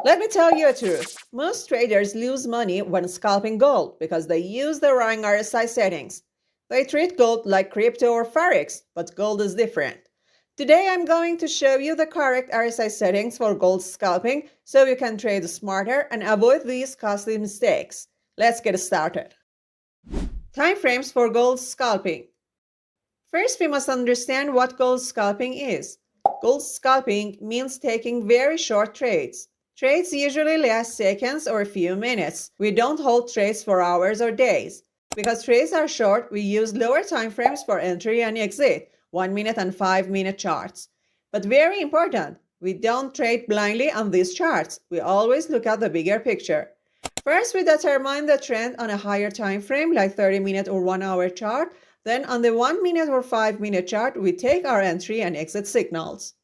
Let me tell you a truth. Most traders lose money when scalping gold because they use the wrong RSI settings. They treat gold like crypto or forex, but gold is different. Today I'm going to show you the correct RSI settings for gold scalping so you can trade smarter and avoid these costly mistakes. Let's get started. Time frames for gold scalping. First, we must understand what gold scalping is. Gold scalping means taking very short trades. Trades usually last seconds or a few minutes. We don't hold trades for hours or days. Because trades are short, we use lower time frames for entry and exit, 1 minute and 5 minute charts. But very important, we don't trade blindly on these charts. We always look at the bigger picture. First, we determine the trend on a higher time frame like 30-minute or 1-hour chart. Then on the 1 minute or 5 minute chart, we take our entry and exit signals.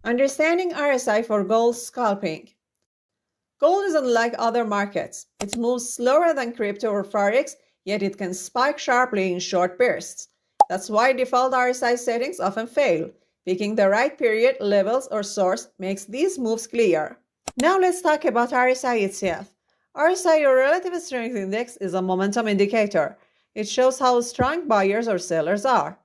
Understanding RSI for gold scalping. Gold is unlike other markets. It moves slower than crypto or forex, yet it can spike sharply in short bursts. That's why default RSI settings often fail. Picking the right period, levels, or source makes these moves clear. Now let's talk about RSI itself. RSI, or Relative Strength Index, is a momentum indicator. It shows how strong buyers or sellers are.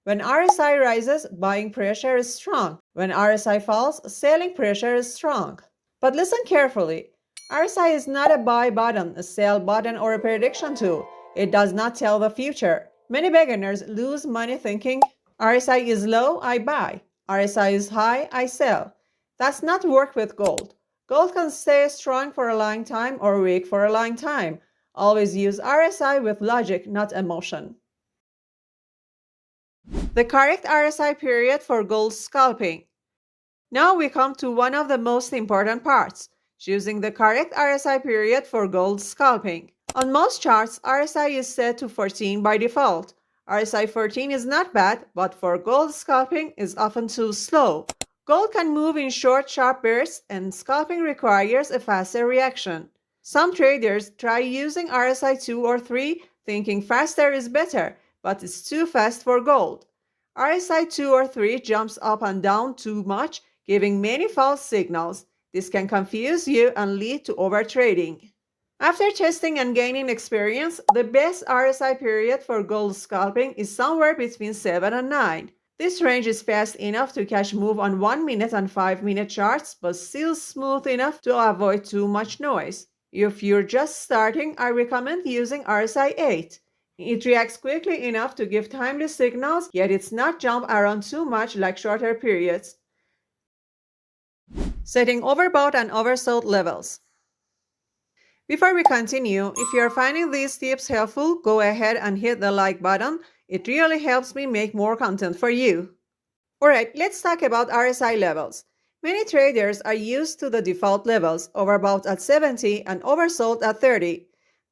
When RSI rises, buying pressure is strong. When RSI falls, selling pressure is strong. But listen carefully. RSI is not a buy button, a sell button, or a prediction tool. It does not tell the future. Many beginners lose money thinking, RSI is low, I buy. RSI is high, I sell. That's not work with gold. Gold can stay strong for a long time or weak for a long time. Always use RSI with logic, not emotion. The correct RSI period for gold scalping. Now we come to one of the most important parts, choosing the correct RSI period for gold scalping. On most charts, RSI is set to 14 by default. RSI 14 is not bad, but for gold scalping is often too slow. Gold can move in short, sharp bursts, and scalping requires a faster reaction. Some traders try using RSI 2 or 3, thinking faster is better, but it's too fast for gold. RSI 2 or 3 jumps up and down too much, giving many false signals. This can confuse you and lead to overtrading. After testing and gaining experience, the best RSI period for gold scalping is somewhere between 7 and 9. This range is fast enough to catch move on 1 minute and 5 minute charts, but still smooth enough to avoid too much noise. If you're just starting, I recommend using RSI 8. It reacts quickly enough to give timely signals, yet it's not jump around too much like shorter periods. Setting overbought and oversold levels. Before we continue, if you are finding these tips helpful, go ahead and hit the like button. It really helps me make more content for you. Alright, let's talk about RSI levels. Many traders are used to the default levels, overbought at 70 and oversold at 30.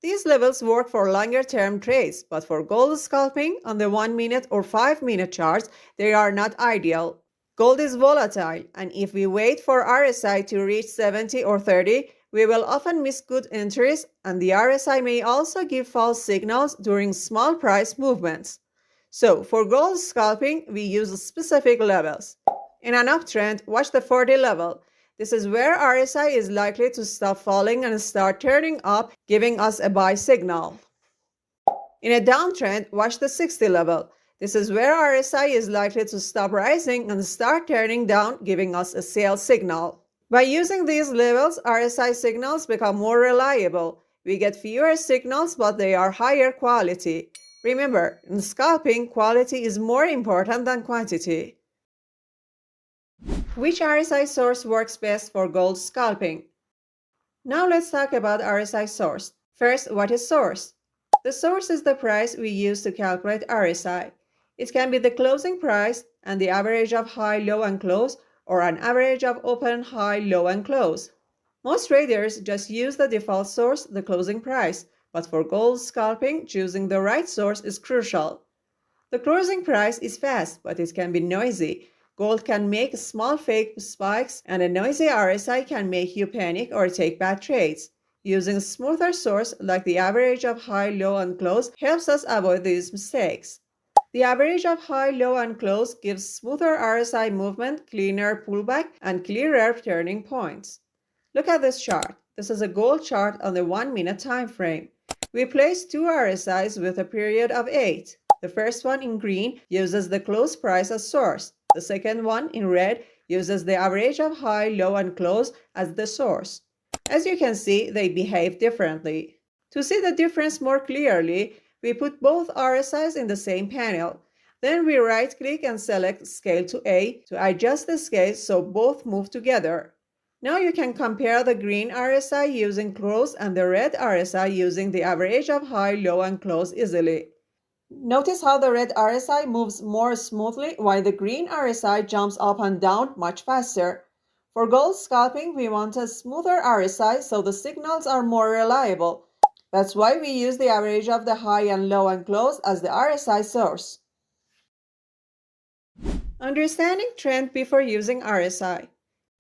These levels work for longer term trades, but for gold scalping on the 1 minute or 5 minute charts, they are not ideal. Gold is volatile, and if we wait for RSI to reach 70 or 30, we will often miss good entries, and the RSI may also give false signals during small price movements. So, for gold scalping, we use specific levels. In an uptrend, watch the 40 level. This is where RSI is likely to stop falling and start turning up, giving us a buy signal. In a downtrend, watch the 60 level. This is where RSI is likely to stop rising and start turning down, giving us a sell signal. By using these levels, RSI signals become more reliable. We get fewer signals, but they are higher quality. Remember, in scalping, quality is more important than quantity. Which RSI source works best for gold scalping? Now let's talk about RSI source. First, what is source? The source is the price we use to calculate RSI. It can be the closing price and the average of high, low, and close, or an average of open, high, low, and close. Most traders just use the default source, the closing price, but for gold scalping, choosing the right source is crucial. The closing price is fast, but it can be noisy. Gold can make small fake spikes, and a noisy RSI can make you panic or take bad trades. Using a smoother source like the average of high, low, and close helps us avoid these mistakes. The average of high, low, and close gives smoother RSI movement, cleaner pullback, and clearer turning points. Look at this chart. This is a gold chart on the 1-minute time frame. We placed two RSIs with a period of 8. The first one in green uses the close price as source. The second one in red uses the average of high, low, and close as the source. As you can see, they behave differently. To see the difference more clearly, we put both RSIs in the same panel. Then we right-click and select Scale to A to adjust the scale so both move together. Now you can compare the green RSI using close and the red RSI using the average of high, low, and close easily. Notice how the red RSI moves more smoothly while the green RSI jumps up and down much faster. For gold scalping, we want a smoother RSI so the signals are more reliable. That's why we use the average of the high and low and close as the RSI source. Understanding trend before using RSI.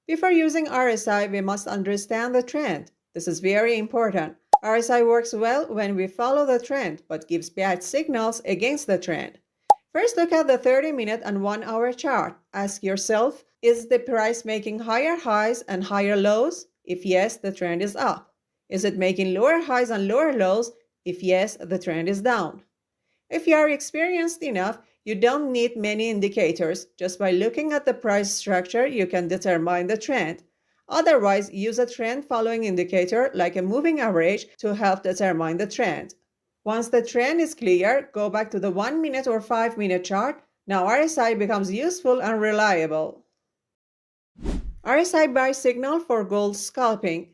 Before using RSI, we must understand the trend. This is very important. RSI works well when we follow the trend, but gives bad signals against the trend. First, look at the 30-minute and 1-hour chart. Ask yourself, is the price making higher highs and higher lows? If yes, the trend is up. Is it making lower highs and lower lows? If yes, the trend is down. If you are experienced enough, you don't need many indicators. Just by looking at the price structure, you can determine the trend. Otherwise, use a trend following indicator like a moving average to help determine the trend. Once the trend is clear, go back to the 1-minute or 5-minute chart. Now RSI becomes useful and reliable. RSI buy signal for gold scalping.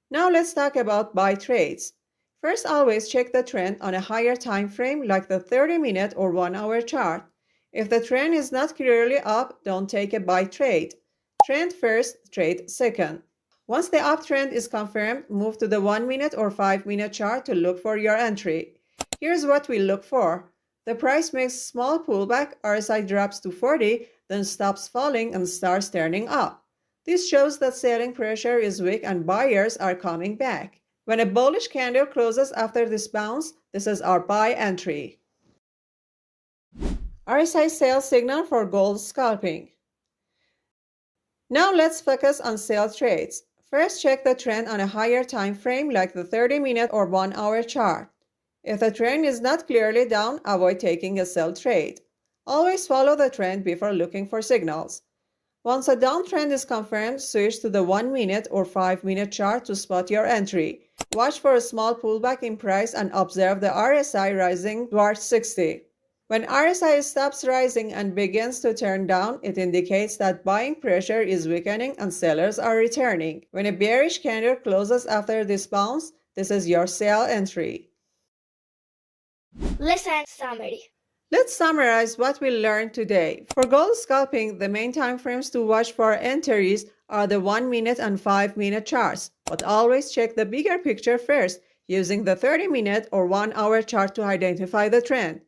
Now let's talk about buy trades. First, always check the trend on a higher time frame like the 30-minute or 1-hour chart. If the trend is not clearly up, don't take a buy trade. Trend first, trade second. Once the uptrend is confirmed, move to the 1-minute or 5-minute chart to look for your entry. Here's what we look for. The price makes small pullback, RSI drops to 40, then stops falling and starts turning up. This shows that selling pressure is weak and buyers are coming back. When a bullish candle closes after this bounce, this is our buy entry. RSI sell signal for gold scalping. Now let's focus on sell trades. First, check the trend on a higher time frame like the 30-minute or 1-hour chart. If the trend is not clearly down, avoid taking a sell trade. Always follow the trend before looking for signals. Once a downtrend is confirmed, switch to the 1-minute or 5-minute chart to spot your entry. Watch for a small pullback in price and observe the RSI rising towards 60. When RSI stops rising and begins to turn down, it indicates that buying pressure is weakening and sellers are returning. When a bearish candle closes after this bounce, this is your sell entry. Lesson summary. Let's summarize what we learned today. For gold scalping, the main time frames to watch for entries are the 1-minute and 5-minute charts, but always check the bigger picture first, using the 30-minute or 1-hour chart to identify the trend.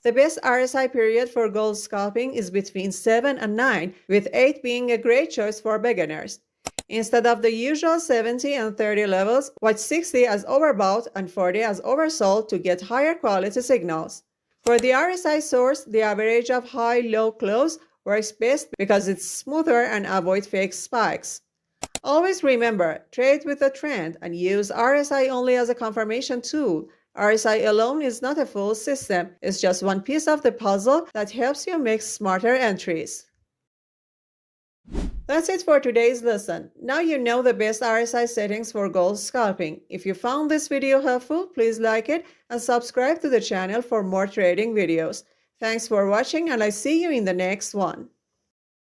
The best RSI period for gold scalping is between 7 and 9, with 8 being a great choice for beginners. Instead of the usual 70 and 30 levels, watch 60 as overbought and 40 as oversold to get higher quality signals. For the RSI source, the average of high, low, close works best because it's smoother and avoid fake spikes. Always remember, trade with the trend and use RSI only as a confirmation tool. RSI alone is not a full system. It's just one piece of the puzzle that helps you make smarter entries. That's it for today's lesson. Now you know the best RSI settings for gold scalping. If you found this video helpful, please like it and subscribe to the channel for more trading videos. Thanks for watching and I see you in the next one.